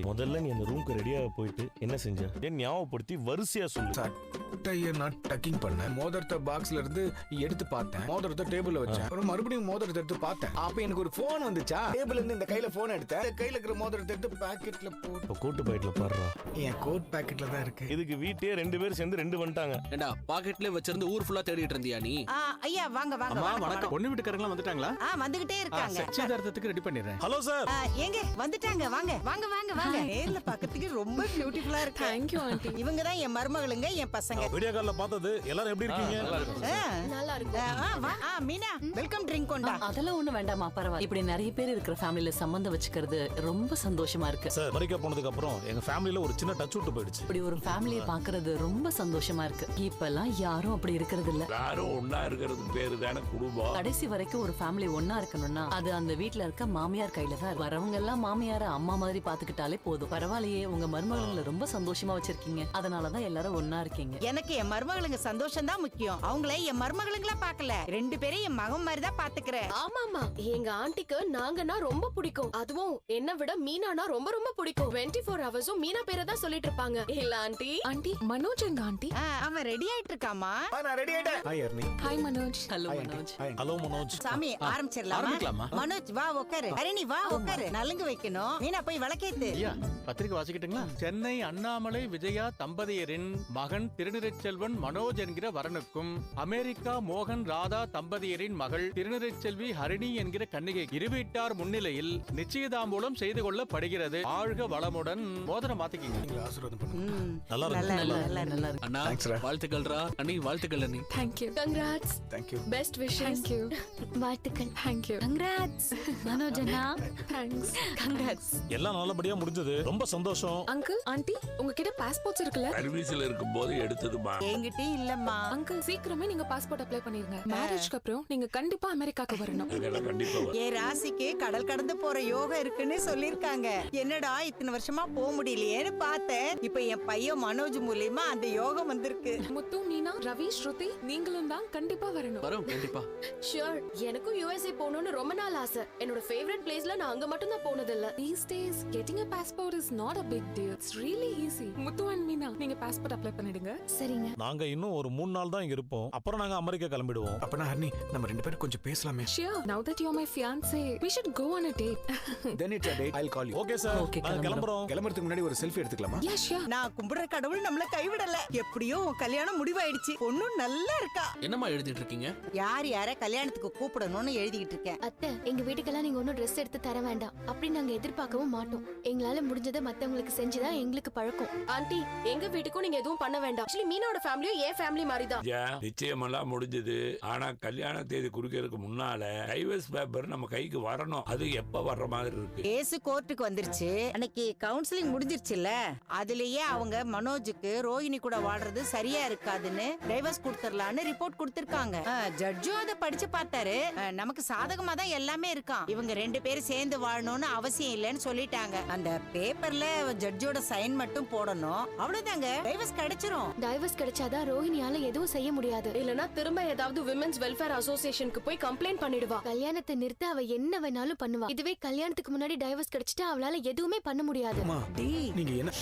முதல்ல நீ அந்த ரூம்க்கு ரெடியா போயிட்டு என்ன செஞ்ச ஞாபகப்படுத்தி வரிசையா சொல்லு. சட்டைய நான் டக்கிங் பண்ணேன். மோதிரத்தை பாக்ஸ்ல இருந்து எடுத்து பார்த்தேன். மோதிரத்தை டேபிள்ல வச்சேன். அப்புறம் மறுபடியும் மோதிரத்தை எடுத்து பார்த்தேன். அப்ப எனக்கு ஒரு போன் வந்துச்சா. டேபிள்ல இருந்து இந்த கையில போன் எடுத்தேன். கையில இருக்கிற மோதிரத்தை எடுத்து பாக்கெட்ல போட்டு கோட் பாக்கெட்ல பாடுறா. என் கோட் பாக்கெட்ல தான் இருக்கு. இதுக்கு வீட்டே 2 பேர் சேர்ந்து 2 வந்துட்டாங்க. ஏண்டா பாக்கெட்ல வச்சிருந்து ஊர் ஃபுல்லா தேடிட்டு இருந்தியா நீ? ஐயா வாங்க வாங்க. அம்மா வணக்கம். பொண்ணு வீட்டுக்காரங்க வந்துட்டாங்களா? வந்துகிட்டே இருக்காங்க. நிச்சயதார்த்தத்துக்கு ரெடி பண்ணிடுறேன். Hello sir. ஏங்க வந்துட்டாங்க. வாங்க வாங்க வாங்க வாங்க. நேர்ல பார்க்கிறதுக்கு ரொம்ப பியூட்டிஃபுல்லா இருக்கு. Thank you aunty. இவங்க தான் என் மருமகளுங்க, என் பசங்க. வீடியோ கால்ல பார்த்தது. எல்லாரும் எப்படி இருக்கீங்க? நல்லா இருக்கு. மீனா வெல்கம் ட்ரிங்க் கொண்டா. அதெல்லாம் ஒண்ணு வேண்டாமா, பரவாயில்ல. இப்படி நிறைய பேர் இருக்கிற ஃபேமிலில சம்பந்தம் வச்சுக்கிறது ரொம்ப சந்தோஷமா இருக்கு. சார் அமெரிக்கா போனதுக்கு அப்புறம் எங்க ஃபேமிலில ஒரு சின்ன டச் விட்டு போயிடுச்சு. இப்படி ஒரு ஃபேமிலியை பாக்குறது ரொம்ப சந்தோஷமா இருக்கு. இப்பெல்லாம் யாரும் அப்படி இருக்கிறது இல்ல. யாரும் ஒன்னா இருக்கிறது பேரு தானே குடும்பம். கடைசி வரைக்கும் ஒரு ஃபேமிலி ஒன்னா இருக்கணும்னா அது அந்த வீட்ல இருக்க மாமியார் கையில தான். வரவங்க எல்லாம் மாமியார அம்மா மாதிரி பாத்துக்கிட்டாலே போதும். பரவாயில்லையே, உங்க மருமகளை ரொம்ப சந்தோஷமா வச்சிருக்கீங்க. அதனாலதான் எல்லாரும் ஒன்னா இருக்கீங்க. எனக்கு என் மருமகளுங்க சந்தோஷம் தான் முக்கியம். அவங்கள என் மருமகளுங்களா பாக்கல, 2 பேரையும் என் மகன் மாதிரி தான் பாத்துக்கிறேன். ஆமாமா, எங்க ஆண்டிக்கு நாங்கன்னா ரொம்ப பிடிக்கும். அதுவும் என்ன விட மீனானா ரொம்ப ரொம்ப பிடிக்கும். 24 ஹவர்ஸும் மீனா பேரை தான் சொல்லிட்டு இருப்பாங்க. இல்ல ஆண்டி? ஆண்டி மனோஜ் எங்க ஆண்டி? அவன் ரெடி ஆயிட்டு இருக்காமா? நான் ரெடி ஆயிட்டேன். Hi Arni. Hi Manoj. Hello Manoj. Hello Manoj. சாமி ஆரம்பிச்சிடலாமா? மனோஜ் வா உட்காரு. அரணி வா உட்காரு. நலுங்கு வைக்கணும். மீனா போய் விளக்கேத்து. ஐயா பத்திரிக்கை வாசிக்கிட்டுங்களா? சென்னை அண்ணாமலை விஜயா தம்பதியரின் மகன் திருநிறைச்செல்வன் மனோஜ் என்கிற வரனுக்கும் அமெரிக்கா மோகன் ராதா தம்பதியரின் மகள் திருநிறைச்செல்வி ஹரிணி என்கிற கன்னிகை இருவீட்டார் முன்னிலையில் நிச்சயதாம்பூலம் செய்து கொள்ளப்படுகிறது. ஆழ்க வளமுடன். மோதிரம் மாத்திக்கிங்க. ஆசீர்வாதம் பண்ணுங்க. நல்லா இருக்கு. அண்ணா வாழ்த்துக்கள்ரா. அண்ணி வாழ்த்துக்கள் அண்ணி. Thank you. Congrats. Thank you. Best wishes. Thank you. வாழ்த்துக்கள். Thank you. Congrats. Manoj Anna. Thanks. Congrats. எல்லாம் நல்லபடியா முடிஞ்சது. ரொம்ப சந்தோஷம். அங்கிள் ஆண்டி உங்ககிட்ட பாஸ்போர்ட்ஸ் இருக்குல்ல? சர்வீஸ்ல இருக்கும்போது எடுத்ததுமா. என்கிட்டயும் இல்லம்மா. அங்கிள் சீக்கிரமே நீங்க பாஸ்போர்ட் அப்ளை பண்ணிருங்க. மேரேஜ்க்கு அப்புறம் நீங்க கண்டிப்பா அமெரிக்காக்கு வரணும். கண்டிப்பா ஏ ராசிக்கு கடல் கடந்து போற யோகம் இருக்குன்னு சொல்லிருக்காங்க. என்னடா இத்தனை வருஷமா போக முடியலையேன்னு பார்த்தேன். இப்ப என் பையன் மனோஜ் மூலியமா அந்த யோகம் வந்திருக்கு. முத்து, மீனா, ரவி, ஸ்ருதி நீங்களும் தான் கண்டிப்பா வரணும். வரோம் கண்டிப்பா. Sure. எனக்கும் USA போகணும்னு ரொம்ப நாள் ஆசை. என்னோட ஃபேவரட் பிளேஸ்ல நான் அங்க மட்டும் தான் போனது இல்ல. These days getting a passport is not a big deal. It's really easy. Muthu and Meena நீங்க பாஸ்போர்ட் அப்ளை பண்ணிடுங்க. சரிங்க. நாங்க இன்னும் ஒரு 3 நாள் தான் இங்க இருப்போம். அப்புறம் நாங்க அமெரிக்கா கிளம்பிடுவோம். அப்பனா ஹர்னி நம்ம 2 பேரும் கொஞ்சம் பேசலாமே. Sure. Now that you're my fiancé, we should go on a date. Then it's a date. I'll call you. Okay sir. Okay, நாங்க கிளம்புறோம். கிளம்பறதுக்கு முன்னாடி ஒரு செல்ஃபி எடுத்துக்கலாமா? Yeah, sure. நான் கும்பிடுற கடவுள் நம்மள கைவிடல. எப்படியோ உன் கல்யாணம் முடிவாயிடுச்சு. பொண்ணு நல்லா இருக்கா. என்னம்மா எழுதிட்டு இருக்கீங்க? யார கல்யாணத்துக்கு கூப்பிடணும்னு எழுதிக்கிட்டு இருக்கேன். அத்தை, எங்க வீட்டுக்கெல்லாம் நீங்க ஒன்னும் ட்ரெஸ் எடுத்து தர வேண்டாம். அப்படி நாங்க எதிர்பார்க்கவும் மாட்டோம். எங்களால முடிஞ்சதை மத்தவங்களுக்கு செஞ்சுதான் எங்களுக்கு பழக்கம். ஆண்டி, எங்க வீட்டுக்கும் நீங்க எதுவும் பண்ண வேண்டாம். ஆக்சுவலி மீனோட ஃபேமிலியும் ஏன் ஃபேமிலி மாதிரி தான். நிச்சயமெல்லாம் முடிஞ்சது. ஆனா கல்யாண தேதி குறிக்கிறதுக்கு முன்னால டைவர்ஸ் பேப்பர் நம்ம கைக்கு வரணும். அது எப்ப வர்ற மாதிரி இருக்கு? கேஸ் கோர்ட்டுக்கு வந்துருச்சு. அன்னைக்கு கவுன்சிலிங் முடிஞ்சிருச்சுல, அதுலயே அவங்க மனோஜுக்கு ரோஹிணி கூட வாழ்றது சரியா இருக்காதுன்னு டைவர்ஸ் கொடுத்துடலான்னு ரிப்போர்ட் கொடுத்திருக்காங்க. ஜட்ஜும் அதை படிச்சு பார்த்தாரு. நமக்கு சாதகமா தான் எல்லாமே இருக்கான். இவங்க 2 பேரும் சேர்ந்து வாழணும்னு அவசியம் இல்லைன்னு சொல்லிட்டாங்க. அந்த பேப்பர்ல ஜட்ஜோட சைன் மட்டும் போடணும். அவ்வளவுதாங்க, டைவர்ஸ் கிடைச்சிரும். டைவர்ஸ் கிடைச்சாதான் ரோஹிணியால எதுவும் செய்ய முடியாது. இல்லனா திரும்ப ஏதாவது விமென்ஸ் வெல்ஃபேர் அசோசியேஷனுக்கு போய் கம்ப்ளைண்ட் பண்ணிடுவா. கல்யாணத்தை நிறுத்த அவ என்ன வேணாலும் பண்ணுவா. இதுவே கல்யாணத்துக்கு முன்னாடி டைவர்ஸ் கிடைச்சிட்டா அவளால எதுவுமே பண்ண முடியாது. நீங்க என்ன